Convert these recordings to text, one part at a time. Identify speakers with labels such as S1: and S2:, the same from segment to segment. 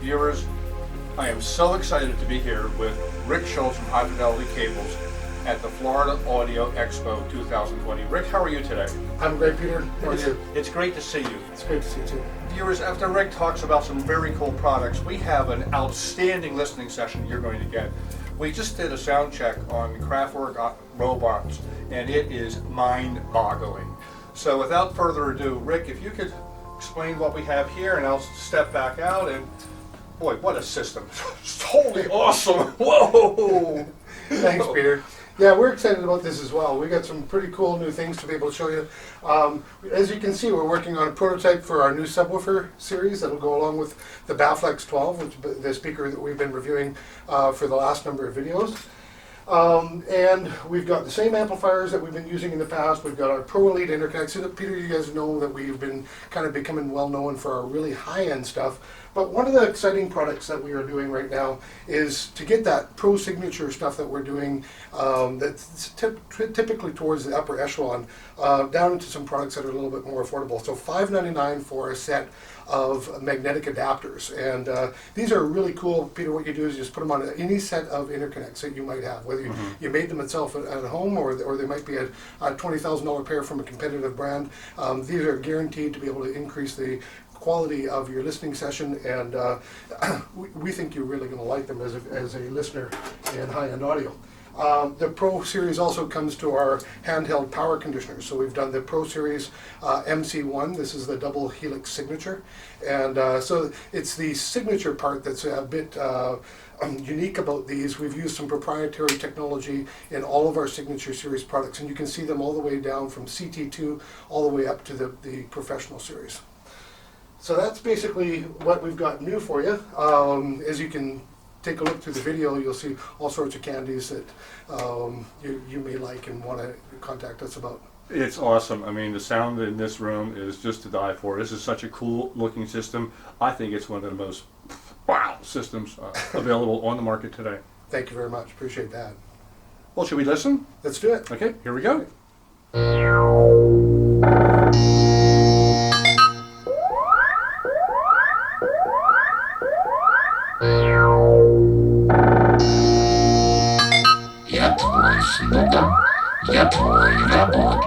S1: Viewers, I am so excited to be here with Rick Schultz from High Fidelity Cables at the Florida Audio Expo 2020. Rick, how are you today?
S2: I'm great, Peter. How are you?
S1: It's great to see you.
S2: It's great to see you too.
S1: Viewers, after Rick talks about some very cool products, we have an outstanding listening session you're going to get. We just did a sound check on Kraftwerk robots, and it is mind-boggling. So without further ado, Rick, if you could explain what we have here, and I'll step back out, and boy, what a system. It's totally awesome. Whoa!
S2: Thanks, Peter. Yeah, we're excited about this as well. We got some pretty cool new things to be able to show you. As you can see, we're working on a prototype for our new subwoofer series that'll go along with the Bafflex 12, which is the speaker that we've been reviewing for the last number of videos. And we've got the same amplifiers that we've been using in the past. We've got our Pro Elite interconnects. So Peter, you guys know that we've been kind of becoming well known for our really high-end stuff. But one of the exciting products that we are doing right now is to get that Pro Signature stuff that we're doing that's typically towards the upper echelon down into some products that are a little bit more affordable. So $5.99 for a set of magnetic adapters, and these are really cool. Peter, what you do is you just put them on any set of interconnects that you might have, whether you made them itself at home or they might be a $20,000 pair from a competitive brand. These are guaranteed to be able to increase the quality of your listening session, and we think you're really going to like them as a listener in high-end audio. The Pro Series also comes to our handheld power conditioners. So we've done the Pro Series MC1. This is the double helix signature. And so it's the signature part that's a bit unique about these. We've used some proprietary technology in all of our Signature Series products. And you can see them all the way down from CT2 all the way up to the Professional Series. So that's basically what we've got new for you. As you can take a look through the video, you'll see all sorts of candies that you may like and want to contact us about.
S1: It's awesome. I mean, the sound in this room is just to die for. This is such a cool looking system. I think it's one of the most wow systems available on the market today.
S2: Thank you very much. Appreciate that.
S1: Well, should we listen?
S2: Let's do it.
S1: Okay, here we go.
S3: Я твой слуга, я твой работник.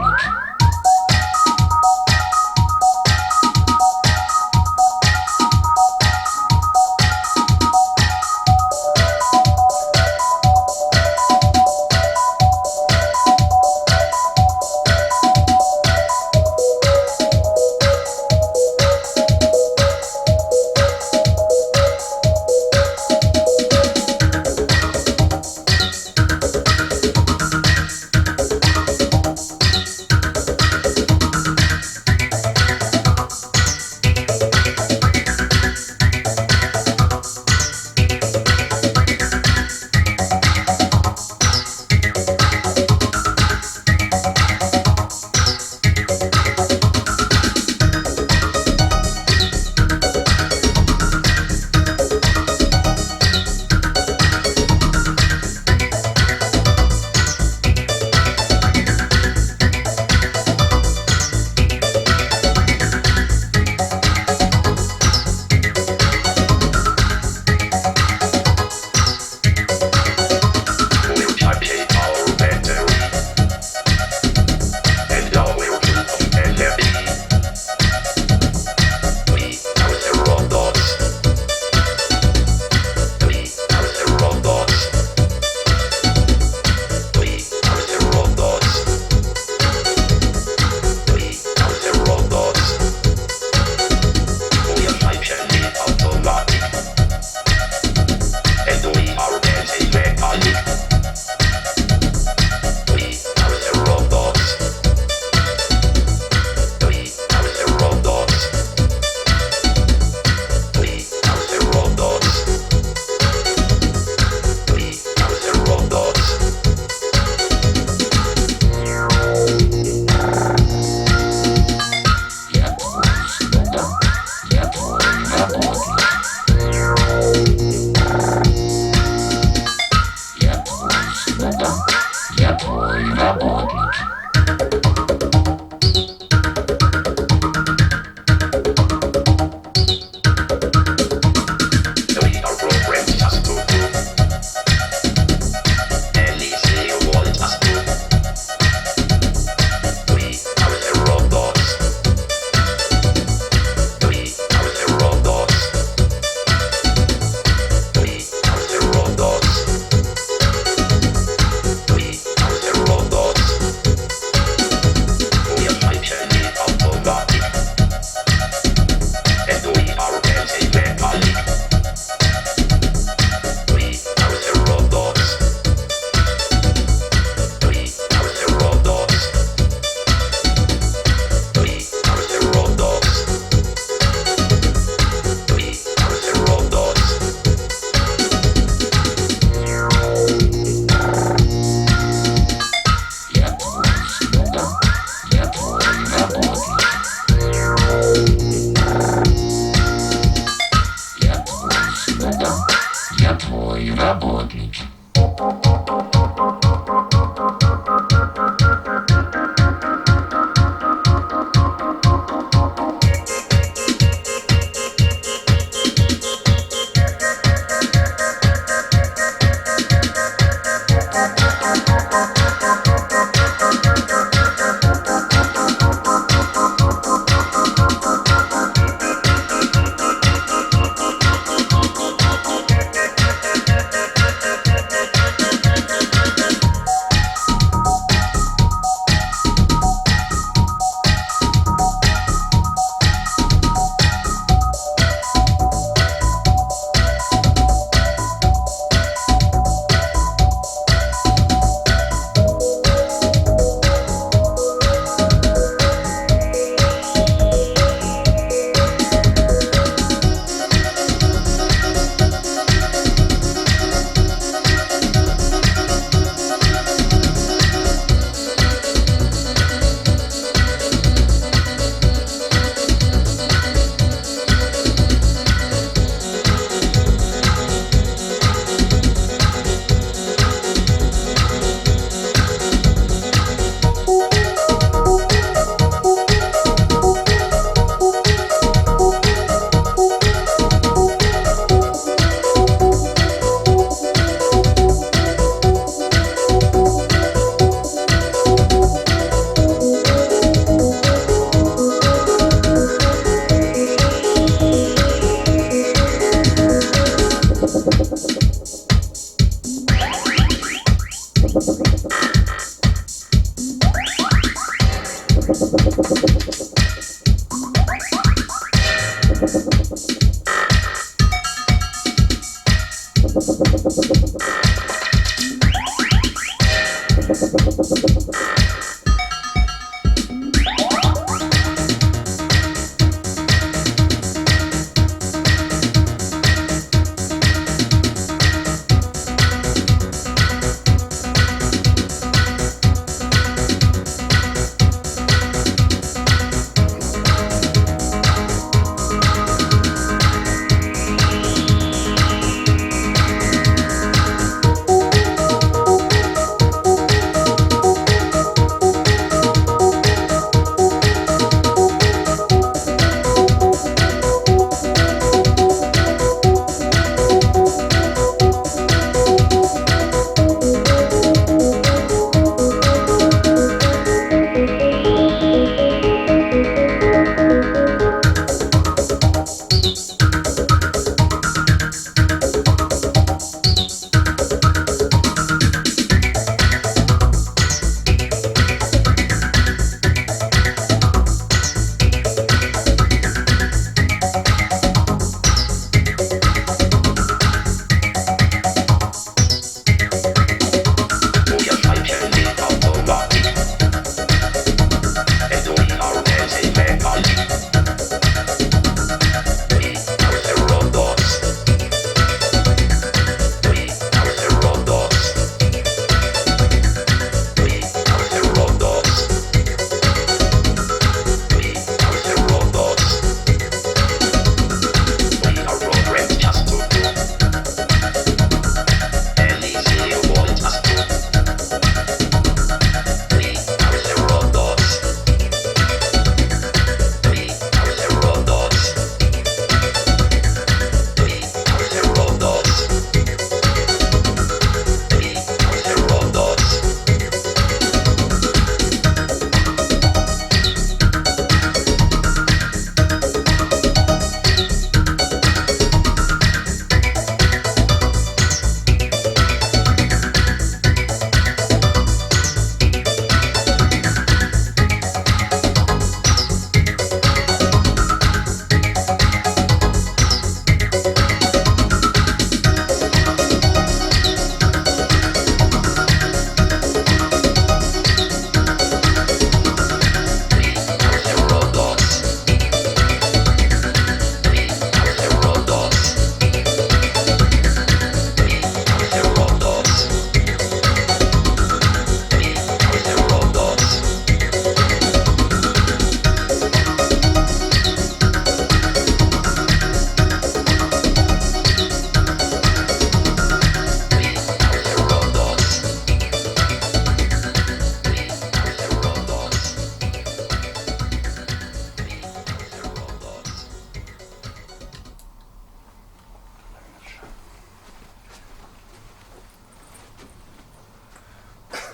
S3: evaporated.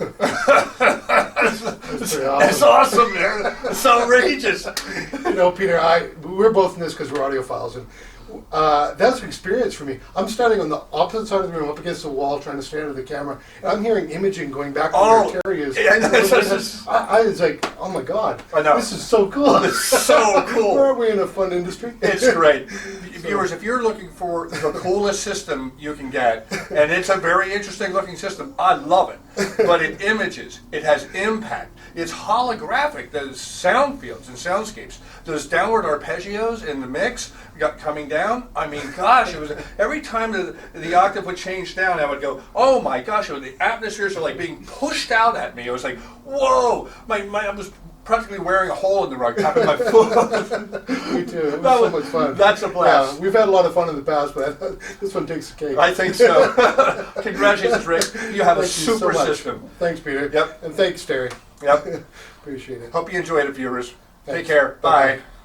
S2: That's pretty
S1: That's awesome, man. It's outrageous.
S2: You know, Peter, we're both in this because we're audiophiles, and that's an experience for me. I'm standing on the opposite side of the room, up against the wall, trying to stare at the camera, and I'm hearing imaging going back to where Terry is.
S1: Yeah,
S2: I was like, oh my God,
S1: I know.
S2: this is so cool.
S1: It's so cool.
S2: Aren't we in a fun industry?
S1: It's great. Viewers, if you're looking for the coolest system you can get, and it's a very interesting looking system, I love it. But it images, it has impact, it's holographic, those sound fields and soundscapes, those downward arpeggios in the mix coming down. I mean, gosh, it was every time the octave would change down, I would go, oh my gosh, the atmospheres are like being pushed out at me. It was like, whoa, I was practically wearing a hole in the rug, tapping my foot.
S2: Me too. It was so much fun.
S1: That's a blast.
S2: Yeah, we've had a lot of fun in the past, but this one takes the cake.
S1: I think so. Congratulations, Rick. You have a
S2: Thank you
S1: super
S2: so much.
S1: system.
S2: Thanks, Peter.
S1: Yep.
S2: And thanks, Terry.
S1: Yep.
S2: Appreciate it.
S1: Hope you enjoyed it, viewers. Take
S2: Thanks.
S1: care. Bye.
S2: Bye.